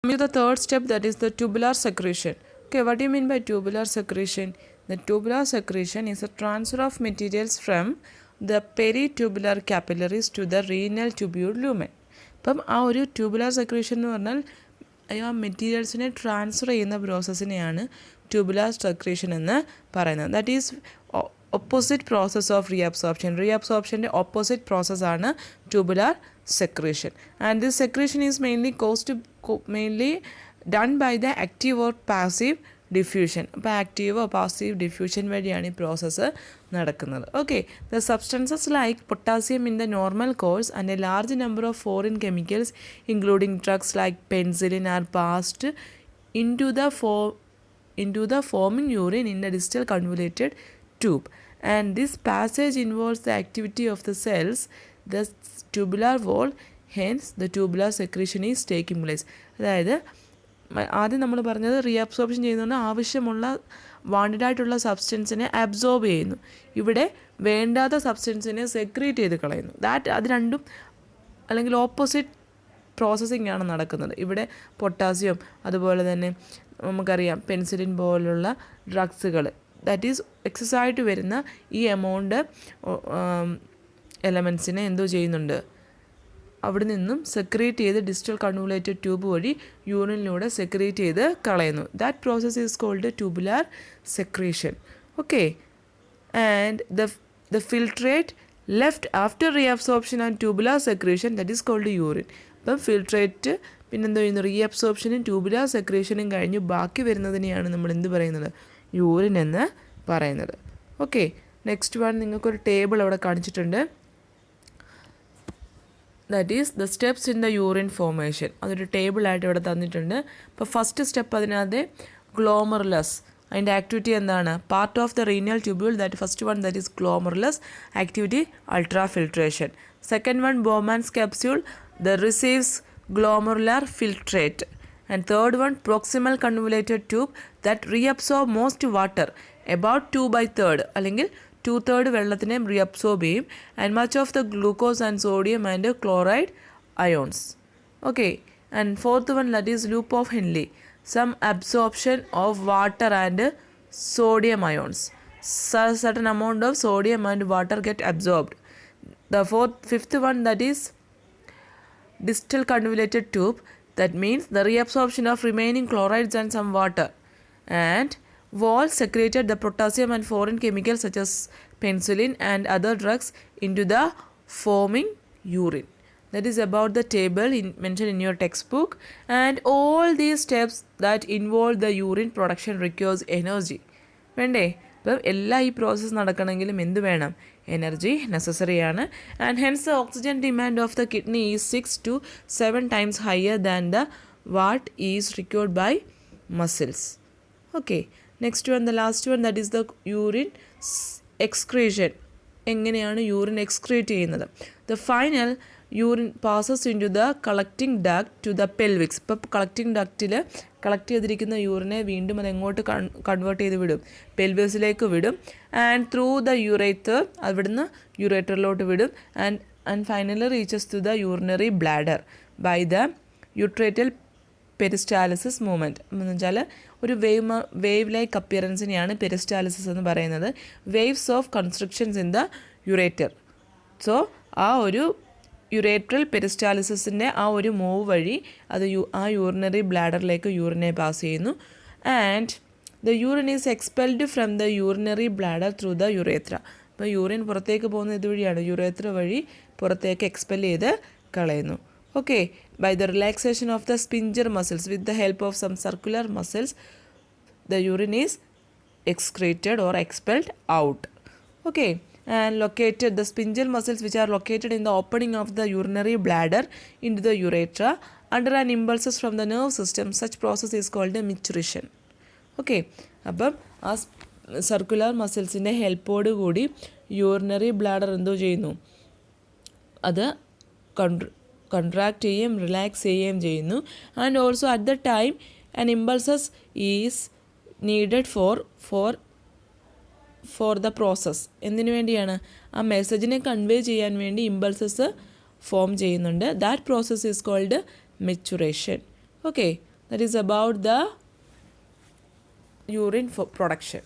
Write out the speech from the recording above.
Coming to the third step, that is the tubular secretion. Okay, what do you mean by tubular secretion? The tubular secretion is a transfer of materials from the peritubular capillaries to the renal tubule lumen. അപ്പം ആ ഒരു tubular secretion എന്ന് പറഞ്ഞാൽ ആ മെറ്റീരിയൽസിനെ transfer ചെയ്യുന്ന പ്രോസസ്സിനെയാണ് tubular secretion എന്ന് പറയുന്നത്. That is opposite process of reabsorption. Reabsorption's opposite process ആണ് tubular secretion, and this secretion is mainly done by the active or passive diffusion. അപ്പോൾ ആക്റ്റീവോ പാസീവ് ഡിഫ്യൂഷൻ വഴിയാണ് ഈ പ്രോസസ്സ് നടക്കുന്നത്. Okay, the substances like potassium in the normal course and a large number of foreign chemicals including drugs like penicillin are passed into the forming urine in a distal convoluted tube, and this passage involves the activity of the cells, the tubular wall, hence the tubular secretion is taking place. അതായത് ആദ്യം നമ്മൾ പറഞ്ഞത് reabsorption ചെയ്യുന്നതുകൊണ്ട് ആവശ്യമുള്ള wanted ആയിട്ടുള്ള സബ്സ്റ്റൻസിനെ absorb ചെയ്യുന്നു, ഇവിടെ വേണ്ടാത്ത സബ്സ്റ്റൻസിനെ സെക്രീറ്റ് ചെയ്ത് കളയുന്നു. അത് രണ്ടും അല്ലെങ്കിൽ ഓപ്പോസിറ്റ് പ്രോസസ്സിംഗ് ആണ് നടക്കുന്നത്. ഇവിടെ പൊട്ടാസ്യം അതുപോലെ തന്നെ നമുക്കറിയാം പെൻസിലിൻ പോലുള്ള ഡ്രഗ്സുകൾ, ദാറ്റ് ഈസ് എക്സസൈസായിട്ട് വരുന്ന ഈ എമൗണ്ട് എലമെൻസിനെ എന്തോ ചെയ്യുന്നുണ്ട്, അവിടെ നിന്നും സെക്രീറ്റ് ചെയ്ത് ഡിസ്റ്റൽ കൺവോലേറ്റഡ് ട്യൂബ് വഴി യൂറിനിലൂടെ സെക്രീറ്റ് ചെയ്ത് കളയുന്നു. That process is called tubular secretion. Okay, and the filtrate left after reabsorption and tubular secretion, that is called urine. അപ്പം ഫിൽട്രേറ്റ് പിന്നെന്തോ ചെയ്യുന്നു, റീഅബ്സോർപ്ഷനും ട്യൂബുലാർ സെക്രീഷനും കഴിഞ്ഞ് ബാക്കി വരുന്നതിനെയാണ് നമ്മൾ എന്ത് പറയുന്നത്, യൂറിൻ എന്ന് പറയുന്നത്. ഓക്കെ, നെക്സ്റ്റ് വൺ നിങ്ങൾക്കൊരു ടേബിൾ അവിടെ കാണിച്ചിട്ടുണ്ട്. That is the steps in the urine formation. അതൊരു ടേബിളായിട്ട് ഇവിടെ തന്നിട്ടുണ്ട്. അപ്പോൾ ഫസ്റ്റ് സ്റ്റെപ്പ് അതിനകത്ത് ഗ്ലോമറുലസ്, അതിൻ്റെ ആക്ടിവിറ്റി എന്താണ്, part of the renal tubule. That first one that is glomerulus activity ultra filtration. Second one Bowman's capsule, the receives glomerular filtrate, and third one proximal convoluted tube that reabsorb most water, about 2/3 അല്ലെങ്കിൽ 2/3 വെള്ളത്തിനെ reabsorb ചെയ്യും, and much of the glucose and sodium and chloride ions. Okay, and fourth one that is loop of Henle, some absorption of water and sodium ions. Certain amount of sodium and water get absorbed. The fifth one that is distal convoluted tube, that means the reabsorption of remaining chlorides and some water, and wall secreted the potassium and foreign chemicals such as penicillin and other drugs into the forming urine. That is about the table mentioned in your textbook, and all these steps that involve the urine production requires energy. വേണ്ടേ? അപ്പം എല്ലാ ഈ process നടക്കണമെങ്കിലും എന്ത് വേണം, energy നെസസറിയാണ്. And hence the oxygen demand of the kidney is 6 to 7 times higher than the what is required by muscles. Okay, next one, the last one, that is the urine excretion. എങ്ങനെയാണ് urine excrete ചെയ്യുന്നത്? The final urine passes into the collecting duct to the pelvis. ഇപ്പോൾ collecting ഡക്റ്റിൽ collect ചെയ്തിരിക്കുന്ന യൂറിനെ വീണ്ടും അതെങ്ങോട്ട് convert ചെയ്ത് വിടും, പെൽവിസിലേക്ക് വിടും. And through the ureter, അവിടുന്ന് യൂറേറ്ററിലോട്ട് വിടും. And finally reaches to the urinary bladder by the ureteral peristalsis movement. എന്ന് വെച്ചാൽ ഒരു വേവ് ലൈക്ക് അപ്പിയറൻസിനെയാണ് പെരിസ്റ്റാലിസിസ് എന്ന് പറയുന്നത്. Waves of constructions in the ureter. So ആ ഒരു യുറേട്രൽ പെരിസ്റ്റാലിസിസിൻ്റെ ആ ഒരു മൂവ് വഴി അത് ആ യൂറിനറി ബ്ലാഡറിലേക്ക് യൂറിനെ പാസ് ചെയ്യുന്നു. And the urine is expelled from the urinary bladder through the യുറേത്ര. അപ്പോൾ യൂറിൻ പുറത്തേക്ക് പോകുന്ന ഇതുവഴിയാണ്, യുറേത്ര വഴി പുറത്തേക്ക് എക്സ്പെൽ ചെയ്ത് കളയുന്നു. Okay, by the relaxation of the sphincter muscles with the help of some circular muscles the urine is excreted or expelled out. Okay, and located the spingal muscles which are located in the opening of the urinary bladder into the urethra under an impulses from the nerve system. Such process is called a micturition. Okay, അപ്പം ആ circular മസിൽസിൻ്റെ ഹെൽപ്പോട് കൂടി urinary bladder എന്തോ ചെയ്യുന്നു, അത് contract ചെയ്യുകയും relax ചെയ്യുകയും ചെയ്യുന്നു. And also at the time an impulses is needed for the process. എന്തിനു വേണ്ടിയാണ്? ആ മെസ്സേജിനെ കൺവേ ചെയ്യാൻ വേണ്ടി ഇമ്പൾസസ് ഫോം ചെയ്യുന്നുണ്ട്. That process is called maturation. Okay, that is about the urine for production.